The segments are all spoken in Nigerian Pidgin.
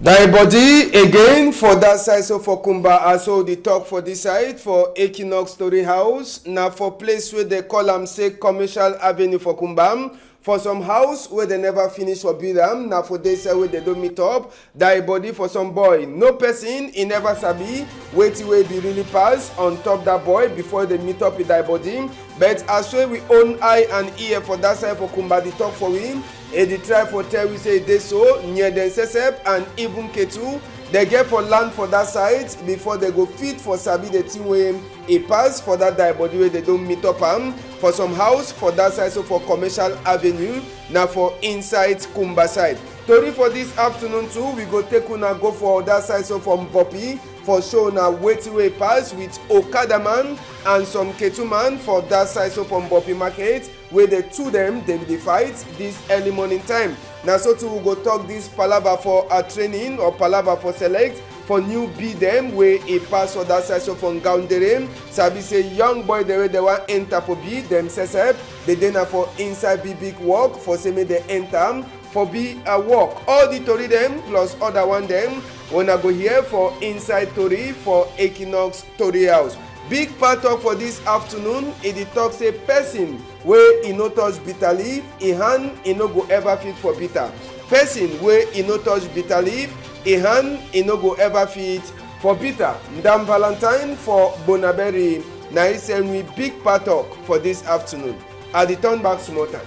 Thy body again for that side, so for Kumba, also the talk for this side for Equinox Story House. Now for place where they call am say Commercial Avenue for Kumbam. For some house where they never finish for build am. Now for this side where they don't meet up. Thy body for some boy. No person, he never sabi. Wait till we be really pass on top that boy before they meet up with thy body. But as well we own eye and ear for that side for Kumba, the talk for him. E dey try for tell we say dey so near dem Sesep and even Ketu. They get for land for that side before they go fit for sabi the thing wey e pass for that die body wey they don't meet up am for some house for that side, so for Commercial Avenue na for inside Kumba side. Tori for this afternoon too, we go take una go for that side, so from Bopi for show na wetin wey pass with Okada man and some Ketu man for that side, so from Bopi market wey the two dem dey fight this early morning time. Na so too we go talk this palava for a training or palava for select for new b dem wey e pass for that side, so from Gaundere. Sabi say young boy dey wey dey wan enter for b dem Sesep, dey dey na for inside big work for say make dem enter for be a work. All the tori dem plus other one dem una go hear for inside tori for Equinox Story House. Big part talk for this afternoon, e dey talk say person wey e no touch bitter leaf, e hand e no go ever fit for bitter. Person wey e no touch bitter leaf, e hand e no go ever fit for bitter. Madam Valentine for Bonaberry na e send me big part talk for this afternoon. I dey turn back small time.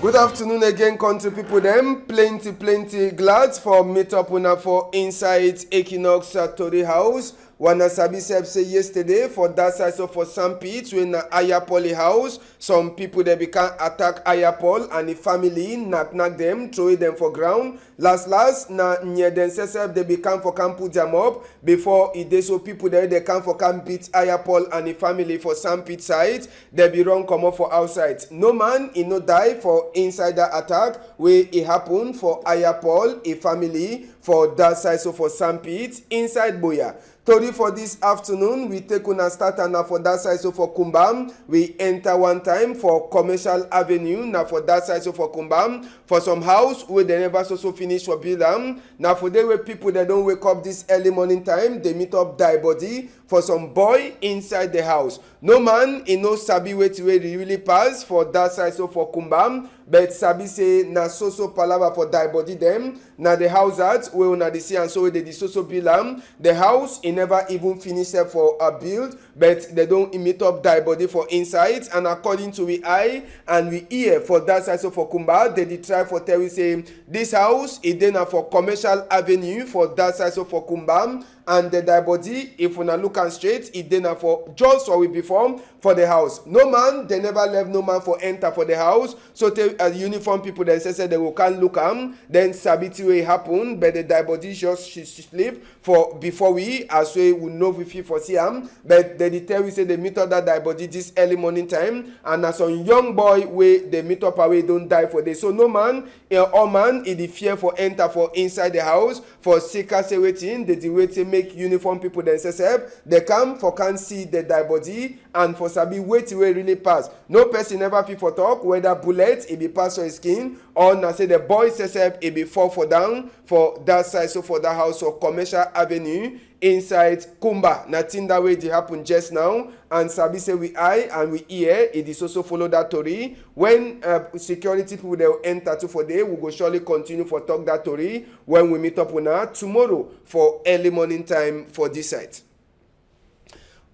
Good afternoon again, country people dem. Plenty glad for meet up una for inside Equinox Story House. Wana sabi sef say yesterday for that side, so for Sampit wey na Ayapoli house, some people dey become attack Ayapol and the family knack dem, throw them for ground. Last na near dem Sesep dey become for camp put them up before e dey, so people dey come for camp beat Ayapol and the family for Sampit side. They be run comot for outside. No man e no die for inside that attack wey e happen for Ayapol a family for that side, so for Sampit inside Boya. Tori for this afternoon, we take una start and na for that side, so for Kumbam. We enter one time for Commercial Avenue, na for that side, so for Kumbam. For some house where they never so finish for build am. Na for day where people they don't wake up this early morning time, they meet up die body for some boy inside the house. No man e no sabi wetin wey really pass for that side, so for Kumbam. But sabi say na so palava for die body dem. Na the house that wey una dey see and so wey dey so build am. The house e never even finish for a build, but they don't meet up die body for inside. And according to we eye and we ear for that side, so for Kumba, they dey try for tell we say this house e dey na for Commercial Avenue for that side, so for Kumba. And the die body, if una look am straight, e dey na for just what we before for the house. No man, they never left no man for enter for the house. So as uniform people then say they will can't look am, then sabiti wey happen, but the die body just she sleep for before we as we know we feel for see am. But they tell we say they meet up that die body this early morning time, and as some young boy wey they meet up away don't die for this. So no man, all man e dey fear for enter for inside the house for seeker say waiting, they dey waiting make uniform people then say they come for can't see the die body and for sabi waiting wey really pass. No person ever fit for talk whether bullet e be pass your skin or na say the boy say e be fall for down for that side, so for that house of Commercial Avenue inside Kumba. Na thing that way dey happen just now, and sabi say we eye and we ear it is also follow that story. When security people they will enter to for day, we go surely continue for talk that story when we meet up una tomorrow for early morning time for this site.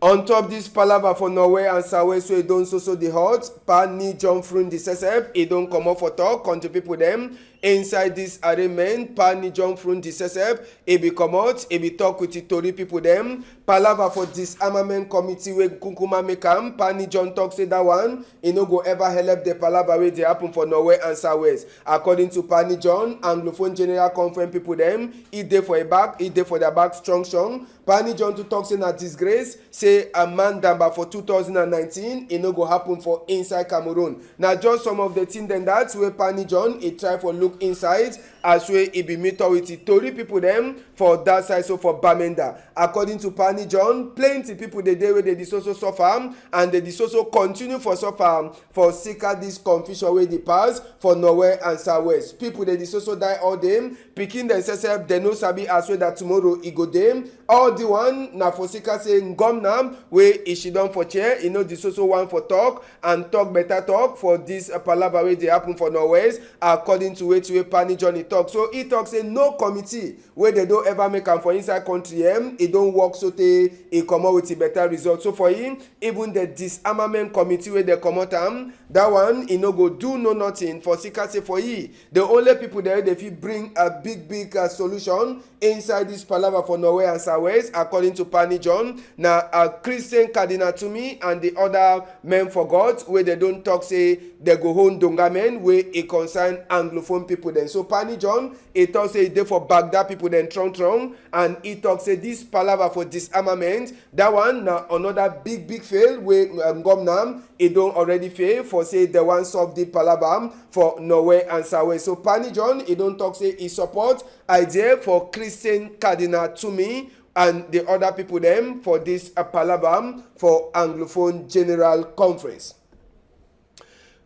On top this palava for Norway and Sawe, so it don't so the hot. Pani John Frun the Sesep, it don't come up for talk. Country people them inside this arraignment. Pani John Frun the Sesep, it be come out, it be talk with the Tory people them. Palava for disarmament committee where Kunkuma make am. Pani John talk say that one, it no go ever help the palava where they happen for Norway and Sawe. According to Pani John, Anglophone General Conference people them, it dey for a back, it dey for their back strong. Pani John to talk say na disgrace, say a man damba for 2019, it no go happen for inside Cameroon. Now just some of the things then that's where Pani John he try for look look inside as wey e be meet up with the tori people dem for that side, so for Bamenda. According to Pani John, plenty people dey dey wey dey so suffer and dey so continue for suffer for sika this confusion wey dey pass for Norway and Southwest. People dey so die all day, pikin dem sef dem no sabi as wey that tomorrow e go dey. All the one na for sika say ngomnam wey e she don for chair, e no the so one for talk and talk better talk for this palava wey dey happen for Norway. According to wetin wey Pani John e talk, so e talk say no committee wey dey don ever make am for inside country e don work so tey e comot with a better result. So for him, even the disarmament committee wey dey comot am, that one e no go do no nothing for sika say for he the only people there dey fit bring a big solution inside this palava for Norway and Southwest. According to Pani John, na Christian Cardinal Tumi and the other men for God wey they don talk say they go hold donga men wey e concern anglophone people then. So Pani John e talk say e dey for Baghdad people then trong and e talk say this palava for disarmament, that one na another big fail wey Ngomnam e don already fail for say they wan solve the palava for Norway and Southwest. So Pani John e don talk say e support idea for Christian Cardinal Tumi and the other people them for this palava for Anglophone General Conference.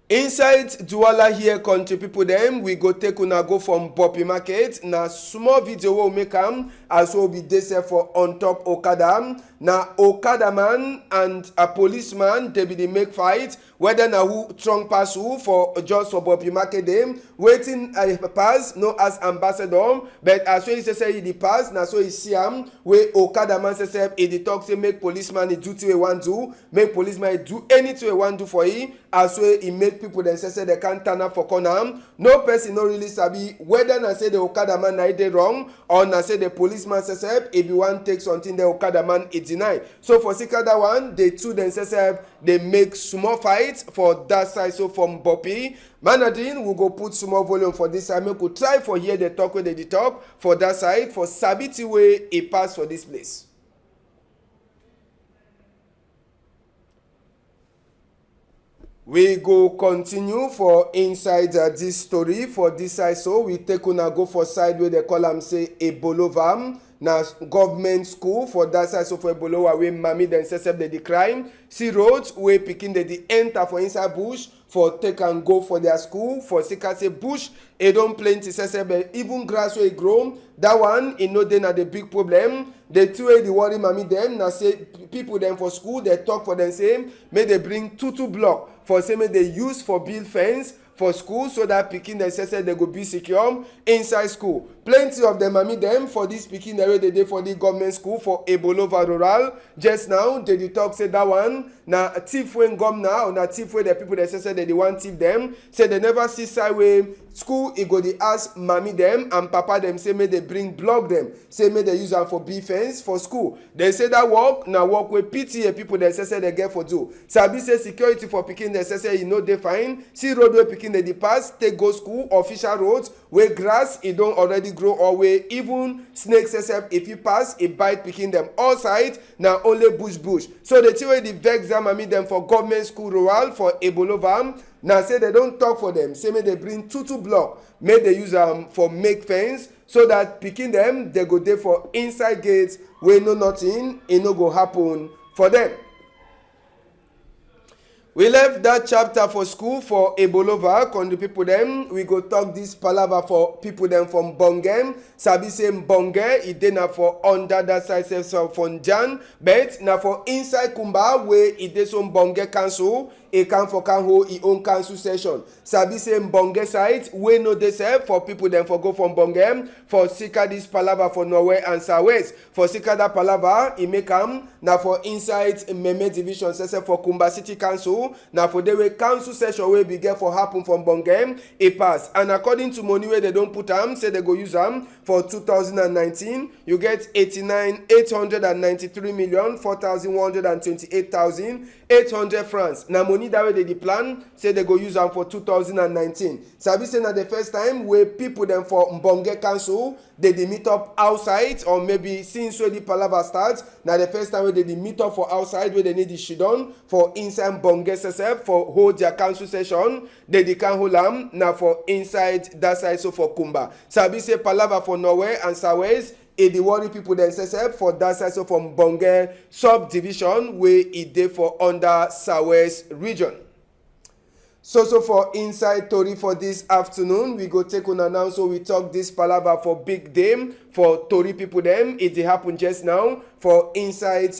Inside Douala here country people them, we go take una go from Bopi Market. Na small video wey we make am as we be dey for on top Okada. Na Okada man and a policeman they be dey make fight, whether na who strong pass who for just for Bopi Market dem. Waiting pass no as ambassador, but as wey he say he dey pass, na so he see am wey Okada man say he dey talk say make policeman he do thing wey wan do, make policeman he do anything wey wan do for he, as wey he make people dem say they can't turn up for corner. No person no really sabi whether na say the Okada man na dey wrong or na say the policeman say if you want take something the Okada man e deny. So for sika that one, they two dem say they make small fight for that side. So from Bopi Manadin, we go put small volume for this side. Make we try for here the talk where they talk for that side for Sabiti way e pass for this place. We go continue for inside this story for this side. So we take una go for side where they call am say Ebolovam. Na government school for that side. So for Ebolowa wey mami dem say they decline. See roads wey pikin dey enter for inside bush for take and go for their school. For sika say bush e don plenty say but even grass wey grow, that one e no dey na the big problem. The two wey dey worry mami dem na say people dem for school they talk for them say make they bring two block for say make they use for build fence for school so that pikin dem say they go be secure inside school. Plenty of them mami dem for this pikin wey they dey for the government school for Ebolova Rural. Just now they dey talk say that one na thief wey come now, na thief wey the people dem say they want thief them. Say they never see side way school e go dey ask mami dem and papa dem say make they bring block dem, say make they use am for build fence for school. They say that work na work wey PTA people dem say they get for do. Sabi say security for pikin dem say e no dey fine. See road wey pikin dey pass take go school, official roads wey grass e don already grow or wey even snakes sef if you pass e bite pikin dem. All side na only bush. So the thing wey dey vex am mami dem for government school rural for Ebolova na say they don talk for them, say make they bring two block, make they use am for make fence so that pikin dem they go dey for inside gates wey no nothing e no go happen for them. We left that chapter for school for Ebolova, country people them. We go talk this palava for people them from Bongem. Sabi say Bonge, it dey na for under that side of Fonjan, but na for inside Kumba where it dey some Bonge council. E can for can hold e own council session. Sabi say Bonge side wey no dey serve for people them for go from Bongem for sika this palava for Norway and Southwest. For sika that palava e make am na for inside Meme division session for Kumba City Council. Na for the way council session wey be get for happen from Bongem e pass. And according to money wey they don't put am, say they go use am for 2019. You get 893,428,800 francs. Na money money that way they plan, say they go use them for 2019. Sabi say na the first time where people them for Mbonge Council, they meet up outside, or maybe since where the palaver starts, na the first time where they meet up for outside, where they need the shidon for inside Mbonge SSF for hold their council session. They can hold them now for inside that side, so for Kumba. Sabi say palaver for Norway and Sawes. The worry people themselves for that side, so from Mbonge subdivision where it dey for under Southwest region. So for inside Tori for this afternoon, we go take on now, so we talk this palaver for big day for Tori people them. It happen just now for inside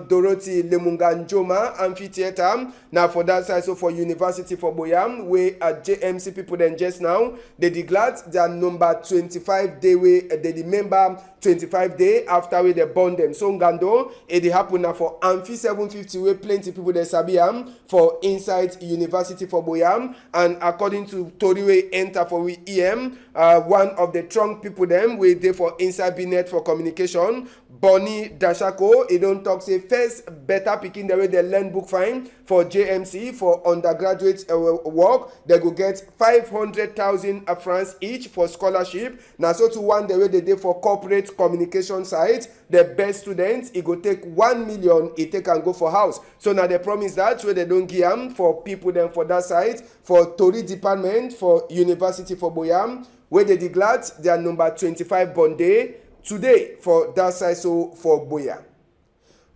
Dorothy Lemunga Njoma Amphitheater. Now for that side, so for University for Boyam, where JMC people then just now, they declared their number 25 day way, they remember 25 day after we they born them. So Ngando, it happen now for Amphi 750 where plenty people they sabiam for inside University for Boyam. And according to Toriwe enter for we EM, one of the strong people them we dey for inside Binet for communication. Bonnie Dashako, he don't talk say first better picking the way they learn book fine for JMC for undergraduate work. They go get 500,000 francs each for scholarship. Now so to one the way they did for corporate communication side, the best students, it go take 1 million, it take and go for house. So now they promise that where they don't give them for people then for that side, for Tori department, for University for Boyam, where they declared their number 25 bond day today for that side, so for Boya.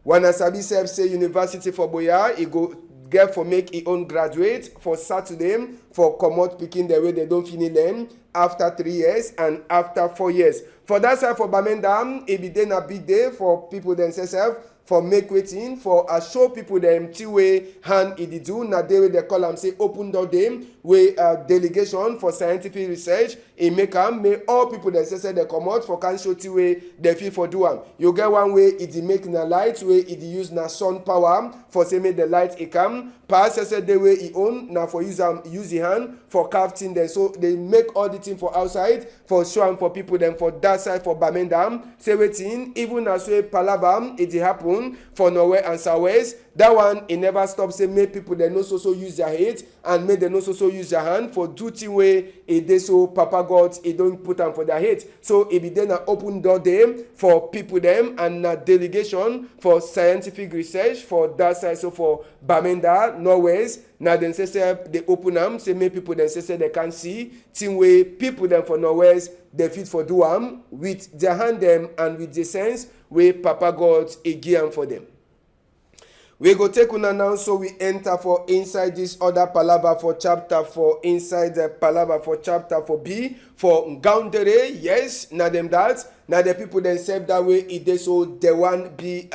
When Asabi say University for Boya, he go get for make his own graduate for Saturday for comot picking the way they don't finish them after 3 years and after 4 years. For that side for Bamenda, it be then a big day for people themselves for make waiting for show people the empty way hand it do na day they call them say open door day where delegation for scientific research it make am may all people that say they come out for can show the way they feel for do am. You get one way it make na light way it use na sun power for say make the light it come pass say the way it own now for use the hand for crafting them. So they make all the thing for outside for show and for people then for that side for Bamendam say waiting even as way palabam it happen for Norway and Southwest. That one it never stops say make people they no so use their head and make them no so use their hand for duty way it they so Papa God it don't put them for their head. So it be then an open door them for people them and a delegation for scientific research for that side, so for Bamenda Norway's. Now then say they open them say make people then say they can see team way people them for Norway's they fit for do am with their hand them and with the sense where Papa God a give for them. We go take una now, so we enter for inside this other palaver for chapter 4, inside the palaver for chapter 4b for Ngaundere. Yes, na them that. Now the people themselves that way it they so the one B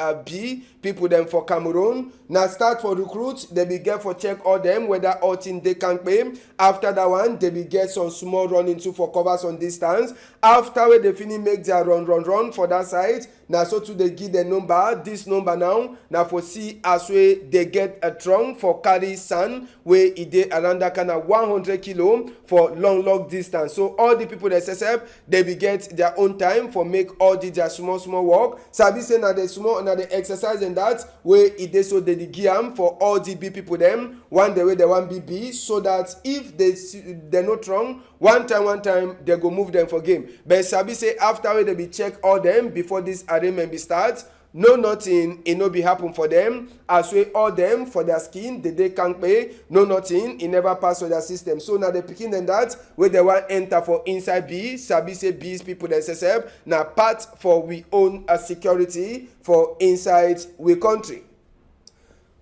people them for Cameroon. Now start for recruit, they be get for check all them whether all thing they can pay. After that one, they be get some small run into for covers on distance. After where they finish make their run for that side. Now so to they give the number, this number now for see as way they get a trunk for carry sand where it dey around that kind of 100 kilo for long distance. So all the people that set up, they be get their own time for make all their small work. Sabi say na the small na the exercise and that way it dey so they give am for all the big people them one the way they want BB so that if they not wrong one time they go move them for game. But Sabi say after they be check all them before this arrangement be start. No nothing, it no be happen for them. As we all them for their skin, they can't pay. No nothing, it never pass for their system. So now they picking them that where they want enter for inside B. Sabi say B's people themselves. Now part for we own a security for inside we country.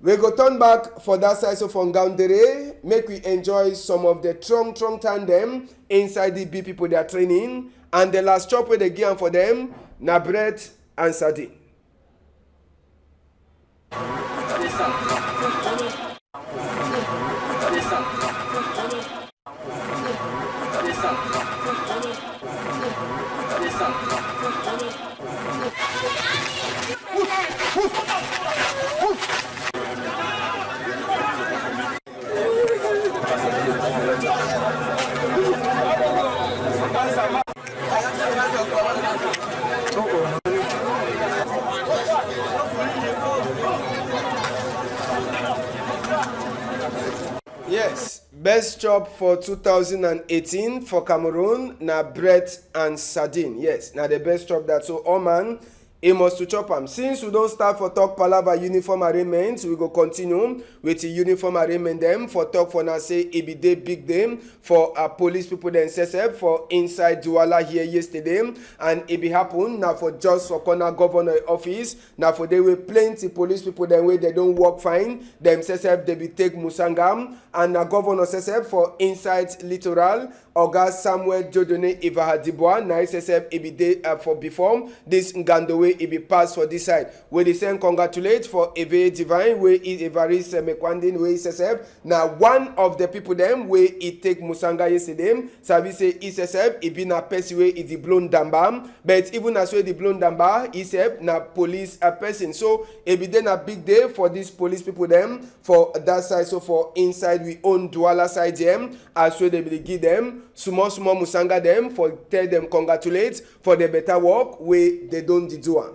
We go turn back for that side so from Ngaundere. Make we enjoy some of the strong tandem inside the B people they are training. And the last chop where they give for them, na bread and sardine. best chop for 2018 for Cameroon na bread and sardine. Yes, na the best chop that. So all man, e must to chop am. Since we don start for talk palava uniform arrangement, we go continue with the uniform arrangement dem for talk for now say e be dey big day for police people dem sef for inside Douala here yesterday, and e be happen na for just for corner governor office, na for dey wey plenty police people dem wey dey don work fine dem sef dey be take Musangam, and na governor sef for inside littoral Oga Samuel Jodone Ivahadiboa na sef e be dey for before this Ngando wey e be pass for this side. We dey send congratulate for Eve Divine wey is Evariste Mekwandin wey sef na one of the people dem wey e take Musanga yesterday. Sabi say sef e be na person wey e dey blown damba, but even as wey dey blown damba sef na police person. So e be dey na big day for these police people dem for that side. So for inside we own Douala side dem, as wey dey give dem small Musanga dem for tell them congratulate for the better work wey they don do am.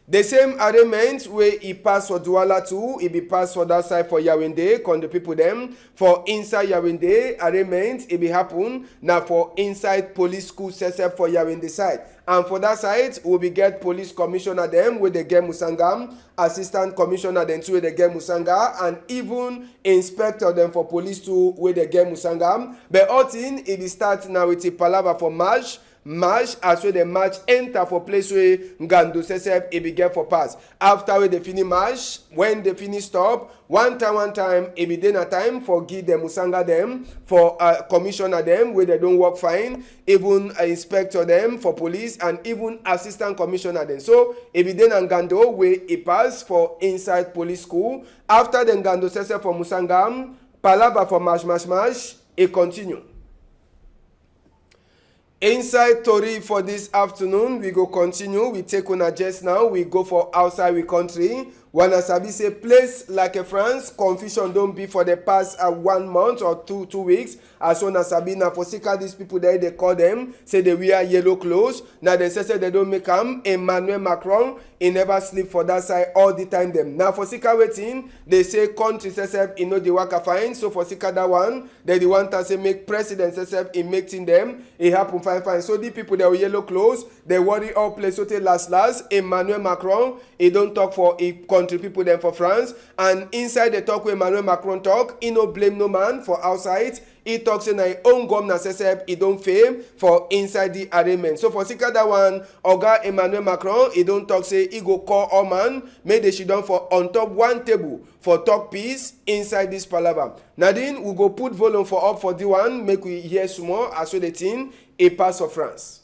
The same arrangement wey e pass for Douala too, e be pass for that side for Yaoundé, con the people dem for inside Yaoundé arrangement e be happen na for inside police school sef for Yaoundé side. And for that side, we be get police commissioner dem wey dey get Musanga, assistant commissioner dem too wey dey get Musanga, and even inspector dem for police too wey dey get Musanga. But all thing e be start now with a palava for March as wey the march enter for place wey Ngando sef e be get for pass. After wey dey finish march, when dey finish stop, one time e be dey na time for give dem Musanga dem for commissioner dem wey dey don work fine, even inspector dem for police, and even assistant commissioner dem. So e be dey na Ngando wey e pass for inside police school. After the Ngando sef for Musanga, palava for march e continue. Inside Tori for this afternoon, we go continue. We take una just now. We go for outside we country. Wanna sabi say place like a France, confusion don't be for the past 1 month or two weeks. As one as sabi na for sika these people there they call them, say they wear yellow clothes. Now they say they don't make them. Emmanuel Macron, he never sleep for that side all the time them. Now for sika waiting, they say country sef he know the waka fine. So for sika that one, they the one that say make president sef he making them. It happen fine. So the people that wear yellow clothes, they worry all place so they last. Emmanuel Macron, he don't talk for a country people them for France, and inside the talk where Emmanuel Macron talk, he no blame no man for outside. He talks in his own governor sef he don't fame for inside the arrangement. So for sika that one, Oga Emmanuel Macron he don't talk say he go call all man make they sit down for on top one table for talk peace inside this palaver. Nadine we go put volume for up for the one make we hear small as well the thing a pass of France.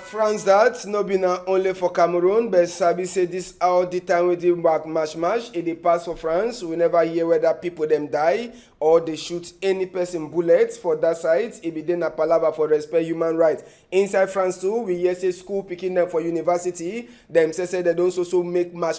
France that no be na only for Cameroon, but sabi say this all the time we dey back match e dey pass for France. We never hear whether people them die or they shoot any person bullets for that side. E be dey na palava for respect human rights. Inside France too, we hear say school picking them for university. Them say they don't so make match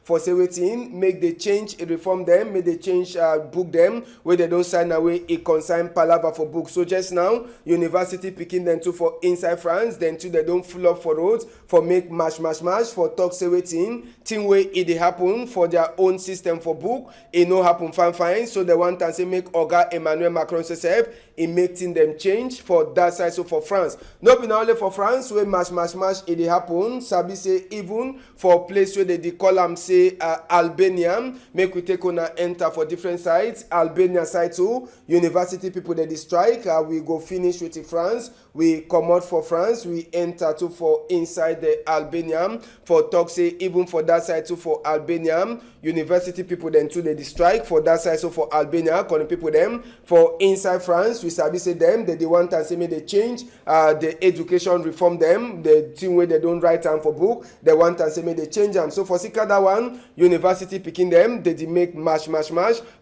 for say wetin make they change reform them, make they change book them where they don't sign away a consign palava for book. So just now university picking them too for inside France, then too they don't full up for roads for make match for talk say wetin thing wey e dey happen for their own system for book e no happen fine. So they want want and say make Oga Emmanuel Macron say e make thing them change for that side. So for France, no be na only for France wey mash e dey happen. Sabi say even for place where they call am say Albania, make we take on enter for different sides. Albania side too, university people they strike. We go finish with France. We come out for France. We enter too for inside the Albania. For talk say even for that side too for Albania, university people then too they strike for that side. So for Albania, calling people them for inside France, we sabi say them they want and say may they change the education reform them the thing where they don't write them for book. They want and say may they change them. So for Sika that one, university picking them, they make mash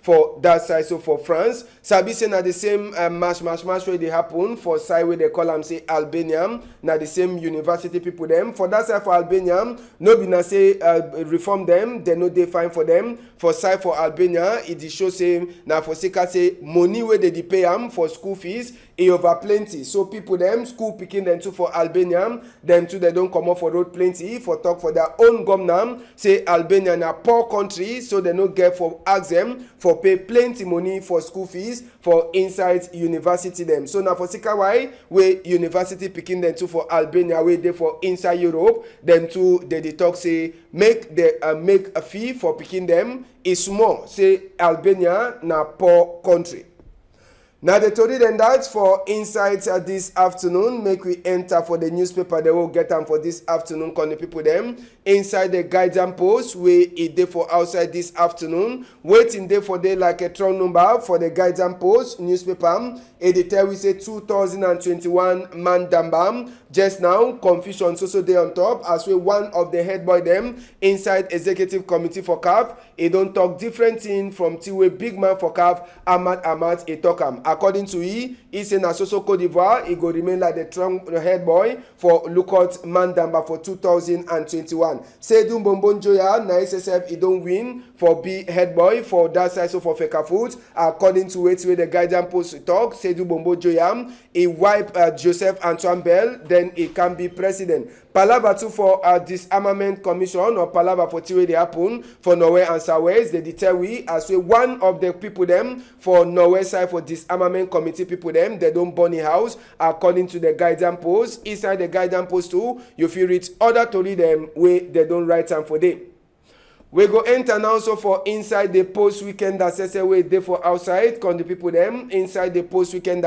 for that side. So for France, sabi say na the same mash where they happen for side where they call them say Albania. Na the same university people them for that side for Albania. No be na say reform them. They know they fine for them. For side for Albania, it is show say na for Sika say money where they pay them for school fees e over plenty. So people them school picking them too for Albania. Them too they don't come up for road plenty for talk for their own government. Say Albania na poor country, so they no get for ask them for pay plenty money for school fees for inside university them. So now for Sika why where university picking them too for Albania where they for inside Europe, them too they talk say make a fee for picking them is small. Say Albania na poor country. Now the story then that for insights this afternoon, make we enter for the newspaper. They will get them for this afternoon. Can the people them inside the guidance post where it day for outside this afternoon, waiting there for day like a tron number for the guidance post newspaper. Editor we say 2021 Mandambam. Just now confusion so they on top as well one of the head boy them inside executive committee for CAF. He don't talk different thing from Tiwe big man for CAF Ahmad he talk am. According to he say na so Cote d'Ivoire, he go remain like the head boy for Lookout Mandamba for 2021. Seydou Mbonjoya na SSF he don't win for be head boy for that side so for Fecafoot. According to where the guidance post talk, Seydou Mbonjoya he wipe Joseph Antoine Bell, then he can be president. Palava too for disarmament commission or palava for Tiwe they happen for Norway and Southwest. They tell we as well one of the people them for Norway side for disarmament committee people them they don't burn the house according to the guidance post. Inside the guidance post too, you feel read other story them where they don't write time for them. We go enter now so for inside the post weekend that says way they for outside con the people them inside the post weekend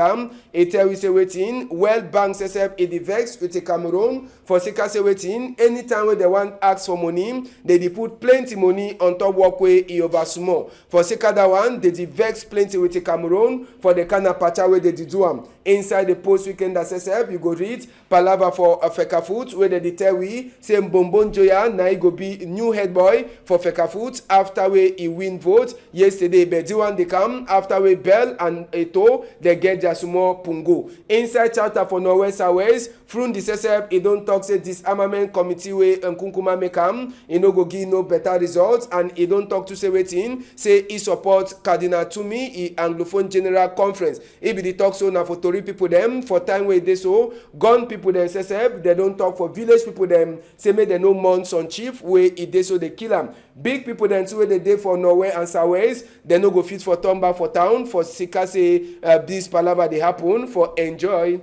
it tell we say waiting World Bank says it vex with the Cameroon for Sika say waiting anytime where they want ask for money they put plenty money on top walkway over small for Sika that one they vex plenty with the Cameroon for the kind of pacha where they do am inside the post weekend that says you go read palava for Fecafoot where they tell we say Mbonjoya na he go be new head boy for Fecafoot after we he win vote yesterday. Bediwan they come after we Bell and Eto they get just more pungo. Inside chapter for Norway Southwest, from the SSF, he don't talk say disarmament committee way and Kunkuma make am, he no go give no better results, and he don't talk to say waiting, say he support Cardinal Tumi, he Anglophone General Conference. He be the talk so now for Tory people them, for time where they so, gun people them SSF, they don't talk for village people them, say make they no months on chief, where he they so they kill them. Big people then too where they dey for Norway and Southwest, they no go fit for turn back for town, for Sika say this palava they happen, for enjoy.